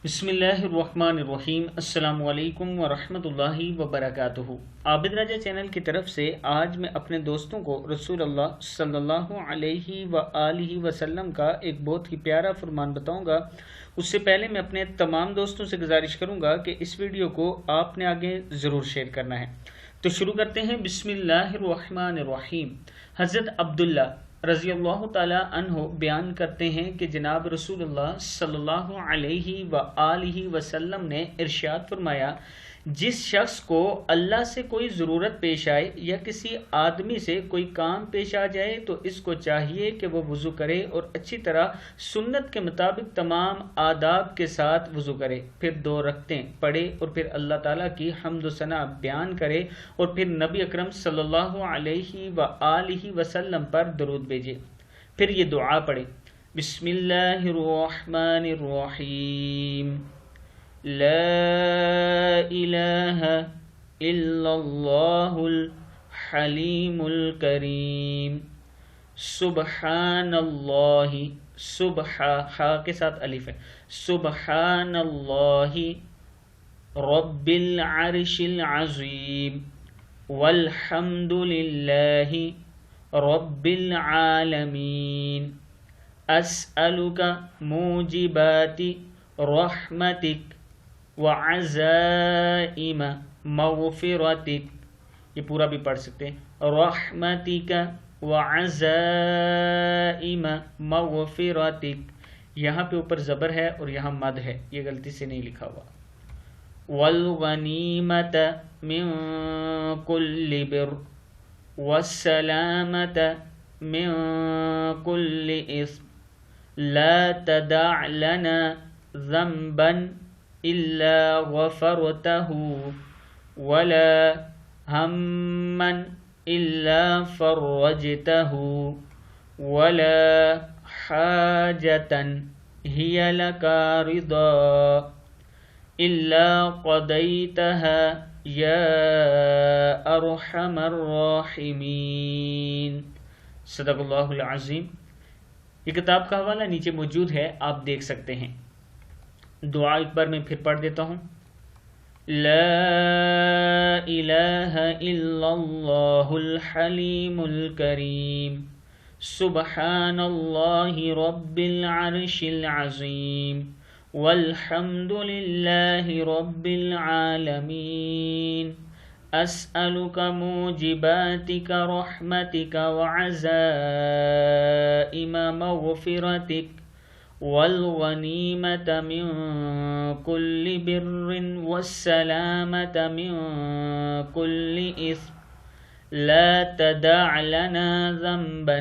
بسم اللہ الرحمن الرحیم۔ السلام علیکم ورحمۃ اللہ وبرکاتہ۔ عابد راجہ چینل کی طرف سے آج میں اپنے دوستوں کو رسول اللہ صلی اللہ علیہ وآلہ وسلم کا ایک بہت ہی پیارا فرمان بتاؤں گا۔ اس سے پہلے میں اپنے تمام دوستوں سے گزارش کروں گا کہ اس ویڈیو کو آپ نے آگے ضرور شیئر کرنا ہے۔ تو شروع کرتے ہیں۔ بسم اللہ الرحمن الرحیم۔ حضرت عبداللہ رضی اللہ تعالی عنہ بیان کرتے ہیں کہ جناب رسول اللہ صلی اللہ علیہ وآلہ وسلم نے ارشاد فرمایا، جس شخص کو اللہ سے کوئی ضرورت پیش آئے یا کسی آدمی سے کوئی کام پیش آ جائے تو اس کو چاہیے کہ وہ وضو کرے اور اچھی طرح سنت کے مطابق تمام آداب کے ساتھ وضو کرے، پھر 2 رکعتیں پڑھے اور پھر اللہ تعالیٰ کی حمد و ثنا بیان کرے اور پھر نبی اکرم صلی اللہ علیہ وآلہ وسلم پر درود بھیجے، پھر یہ دعا پڑھے، بسم اللہ الرحمن الرحیم، لا الہ الا اللہ الحلیم الکریم، سبحان اللہ، ہا کے ساتھ الف ہے، سبحان اللہ رب العرش العظیم والحمد للہ رب العالمین، اسألک موجبات رحمتک وعزائم مغفرتک، یہ پورا بھی پڑھ سکتے ہیں، رحمتک وعزائم مغفرتک، یہاں پہ اوپر زبر ہے اور یہاں مد ہے، یہ غلطی سے نہیں لکھا ہوا، والغنیمت من کل بر والسلامت من کل اثم، لا تدع لنا ذنبا الا غفرته ولا ہما الا فرجته ولا حاجة هي لك رضا الا قضيتها یا ارحم الراحمین۔ صدق اللہ العظیم۔ یہ کتاب کا حوالہ نیچے موجود ہے، آپ دیکھ سکتے ہیں۔ دعا ایک بار میں پھر پڑھ دیتا ہوں، لا الہ الا اللہ الحلیم الکریم، سبحان اللہ رب العرش العظیم والحمد للہ رب العالمین، اسألک موجباتک رحمتک وعزائم مغفرتک والغنیمت من کل بر والسلامت من کل اثم، لا تدع لنا ذنبا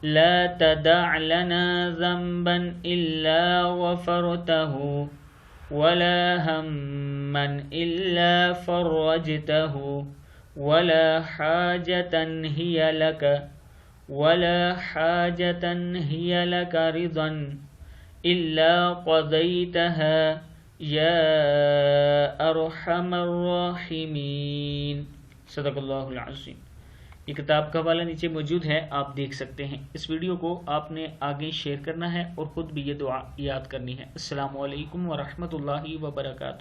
لا تدع لنا ذنبا إلا غفرته ولا هما إلا فرجته ولا حاجة هي لك رضا إلا قضيتها يا أرحم الراحمين۔ صدق اللہ العظیم۔ یہ کتاب کا حوالہ نیچے موجود ہے، آپ دیکھ سکتے ہیں۔ اس ویڈیو کو آپ نے آگے شیئر کرنا ہے اور خود بھی یہ دعا یاد کرنی ہے۔ السلام علیکم ورحمۃ اللہ وبرکاتہ۔